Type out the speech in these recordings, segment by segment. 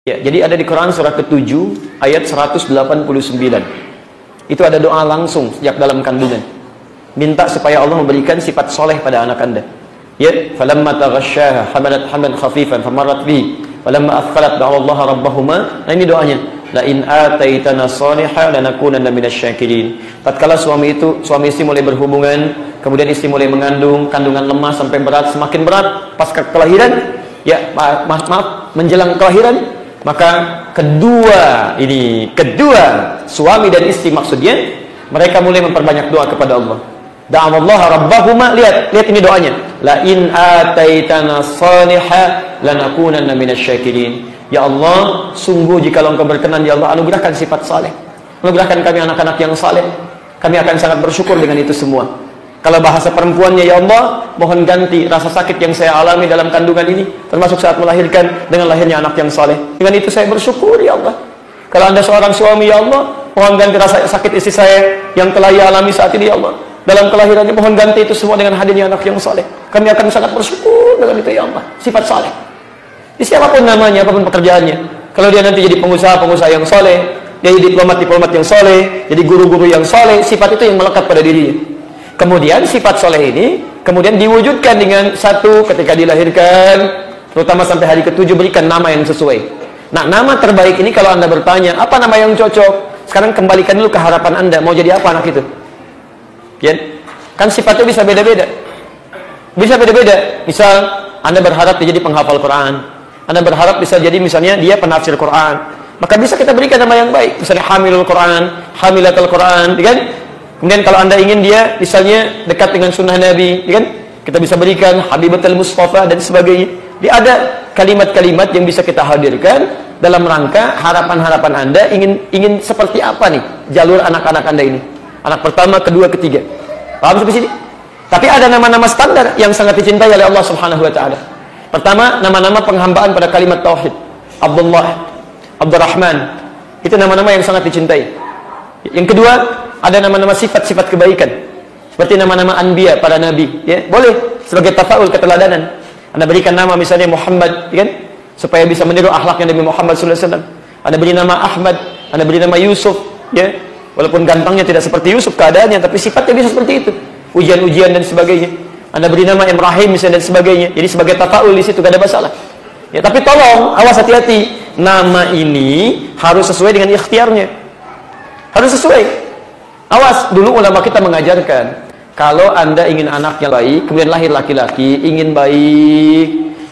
Ya, jadi ada di Quran surah ke-7 ayat 189. Itu ada doa langsung sejak dalam kandungan. Minta supaya Allah memberikan sifat soleh pada anak Anda. Ya, falamma taghasyaha hamalat hamlan khafifan famarrat bihi falamma athqalat da'allaha rabbahuma. Nah, ini doanya. La in ataitana shalihan lanakunanna minasyakirin. Tatkala suami istri mulai berhubungan, kemudian istri mulai mengandung, kandungan lemah sampai berat, semakin berat pasca kelahiran, ya maaf menjelang kelahiran, maka kedua suami dan istri maksudnya mereka mulai memperbanyak doa kepada Allah. Da'awallaha rabbahuma, lihat ini doanya. La in ataitana shalihan lanakunanna minasyakirin. Ya Allah, sungguh jika Engkau berkenan, ya Allah, anugerahkan sifat saleh. Anugerahkan kami anak-anak yang saleh. Kami akan sangat bersyukur dengan itu semua. Kalau bahasa perempuannya, ya Allah, mohon ganti rasa sakit yang saya alami dalam kandungan ini, termasuk saat melahirkan, dengan lahirnya anak yang saleh. Dengan itu saya bersyukur, ya Allah. Kalau Anda seorang suami, ya Allah, mohon ganti rasa sakit istri saya yang telah ia alami saat ini, ya Allah. Dalam kelahirannya, mohon ganti itu semua dengan hadirnya anak yang saleh. Kami akan sangat bersyukur dengan itu, ya Allah. Sifat saleh. Siapapun namanya, apapun pekerjaannya, kalau dia nanti jadi pengusaha yang soleh, dia jadi diplomat yang soleh, jadi guru-guru yang soleh, sifat itu yang melekat pada dirinya. Kemudian sifat soleh ini kemudian diwujudkan dengan satu, ketika dilahirkan, terutama sampai hari ke-7, berikan nama yang sesuai. Nah, nama terbaik ini kalau Anda bertanya, apa nama yang cocok? Sekarang kembalikan dulu ke harapan Anda, mau jadi apa anak itu? Ya, kan sifatnya bisa beda-beda. Bisa beda-beda. Misal Anda berharap dia jadi penghafal Quran, Anda berharap bisa jadi misalnya dia penafsir Quran, maka bisa kita berikan nama yang baik, misalnya hamilul Quran, hamilatul Quran, kan? Kemudian kalau Anda ingin dia misalnya dekat dengan sunnah Nabi, kan? Kita bisa berikan Habibatul Mustafa dan sebagainya. Dia ada kalimat-kalimat yang bisa kita hadirkan dalam rangka harapan-harapan Anda ingin seperti apa nih jalur anak-anak Anda ini. Anak pertama, kedua, ketiga. Paham sampai sini? Tapi ada nama-nama standar yang sangat dicintai oleh Allah Subhanahu wa taala. Pertama, nama-nama penghambaan pada kalimat tauhid. Abdullah, Abdurrahman. Itu nama-nama yang sangat dicintai. Yang kedua, ada nama-nama sifat-sifat kebaikan. Seperti nama-nama anbiya, para nabi, ya. Boleh sebagai tafaul, keteladanan. Anda berikan nama misalnya Muhammad, ya kan? Supaya bisa meniru akhlaknya Nabi Muhammad sallallahu alaihi wasallam. Anda beri nama Ahmad, Anda beri nama Yusuf, ya. Walaupun gantengnya tidak seperti Yusuf keadaannya, tapi sifatnya bisa seperti itu. Ujian-ujian dan sebagainya. Anda beri nama Ibrahim misalnya dan sebagainya. Jadi sebagai tafaul di situ gak ada masalah. Ya, tapi tolong awas, hati-hati. Nama ini harus sesuai dengan ikhtiarnya. Harus sesuai. Awas, dulu ulama kita mengajarkan, kalau Anda ingin anak yang baik, kemudian lahir laki-laki, ingin baik,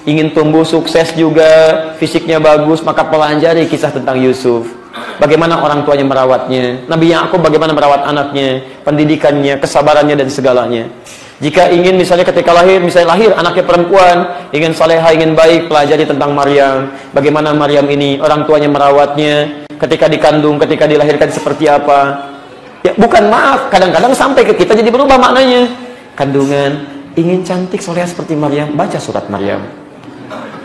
ingin tumbuh sukses juga, fisiknya bagus, maka pelajari kisah tentang Yusuf. Bagaimana orang tuanya merawatnya, Nabi Yakub bagaimana merawat anaknya, pendidikannya, kesabarannya dan segalanya. Jika ingin misalnya ketika lahir, misalnya lahir anaknya perempuan, ingin salehah, ingin baik, pelajari tentang Maryam. Bagaimana Maryam ini orang tuanya merawatnya, ketika dikandung, ketika dilahirkan seperti apa. Ya, bukan, maaf, kadang-kadang sampai ke kita jadi berubah maknanya. Kandungan, ingin cantik salehah seperti Maryam, baca surat Maryam.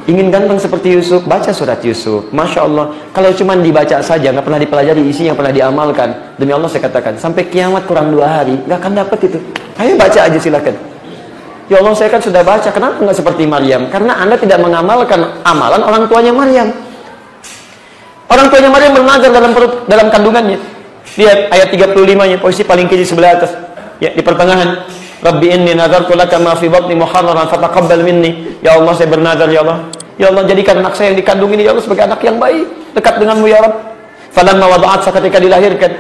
Ingin ganteng seperti Yusuf, baca surat Yusuf. Masya Allah, kalau cuma dibaca saja, nggak pernah dipelajari isi yang pernah diamalkan, demi Allah saya katakan, sampai kiamat kurang 2 hari, nggak akan dapat itu. Ayo baca aja silakan. Ya Allah, saya kan sudah baca, kenapa nggak seperti Maryam? Karena Anda tidak mengamalkan amalan orang tuanya Maryam. Orang tuanya Maryam mengajar dalam kandungannya. Lihat ayat 35-nya, posisi paling kiri sebelah atas. Ya, di pertengahan. Rabbi inni nadartu laka ma fi batni muharraran fataqabbal minni. Ya Allah, saya bernazar ya Allah. Ya Allah, jadikan anak saya yang dikandung ini ya Allah sebagai anak yang baik, dekat denganmu ya Rabb. Falamma wada'at, ketika dilahirkan,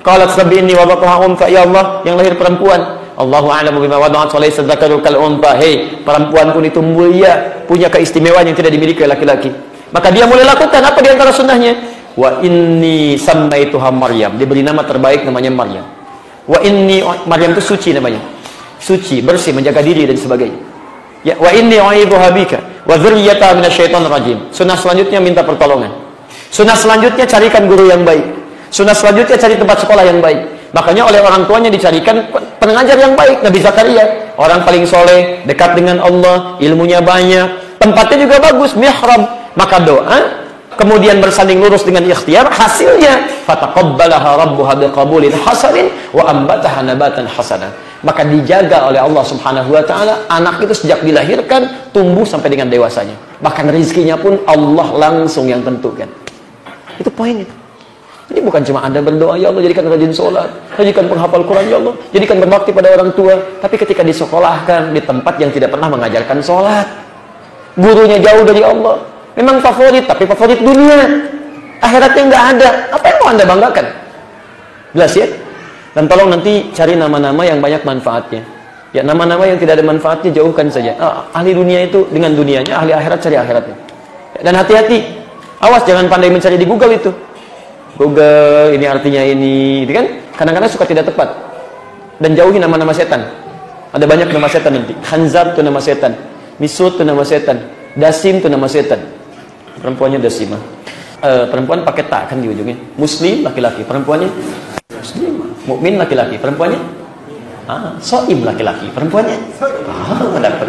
qalat rabbi inni wada'tuha untha, ya Allah, yang lahir perempuan. Allahu a'lamu bima wada'at wa laysa dzakaru kal untha. Hei, perempuan pun itu mulia, punya keistimewaan yang tidak dimiliki oleh laki-laki. Maka dia mulai lakukan apa di antara sunnahnya? Wa inni sammaituha Maryam. Diberi nama terbaik, namanya Maryam. Wa inni, Maryam itu suci namanya. Suci, bersih, menjaga diri dan sebagainya. Ya, wa inni u'idzuha bika wa dzurriyyataha minasyaitonir rajim. Sunnah selanjutnya minta pertolongan. Sunnah selanjutnya carikan guru yang baik. Sunnah selanjutnya cari tempat sekolah yang baik. Makanya oleh orang tuanya dicarikan pengajar yang baik. Nabi Zakaria, orang paling soleh, dekat dengan Allah, ilmunya banyak, tempatnya juga bagus, mihrab. Maka doa, kemudian bersanding lurus dengan ikhtiar, hasilnya fataqabbalaha rabbuha biqabulin hasanin wa ambataha nabatan hasanan. Maka dijaga oleh Allah Subhanahu wa taala anak itu sejak dilahirkan tumbuh sampai dengan dewasanya. Bahkan rezekinya pun Allah langsung yang tentukan. Itu poinnya. Ini bukan cuma Anda berdoa, ya Allah jadikan rajin sholat, jadikan penghafal Quran, ya Allah jadikan berbakti pada orang tua. Tapi ketika disekolahkan di tempat yang tidak pernah mengajarkan sholat, gurunya jauh dari Allah, memang favorit, tapi favorit dunia, akhiratnya nggak ada. Apa yang mau Anda banggakan? Jelas ya? Dan tolong nanti cari nama-nama yang banyak manfaatnya. Ya, nama-nama yang tidak ada manfaatnya jauhkan saja. Ahli dunia itu dengan dunianya, ahli akhirat cari akhiratnya. Dan hati-hati, awas jangan pandai mencari di Google itu. Google ini artinya ini, gitu kan? Kadang-kadang suka tidak tepat. Dan jauhi nama-nama setan. Ada banyak nama setan nanti. Khanzab itu nama setan, Misut itu nama setan, Dasim itu nama setan. Perempuannya Dasimah. Perempuan pakai tak kan di ujungnya. Muslim laki-laki, perempuannya Muslim. Mukmin laki-laki, perempuannya Soim laki-laki, perempuannya dapat.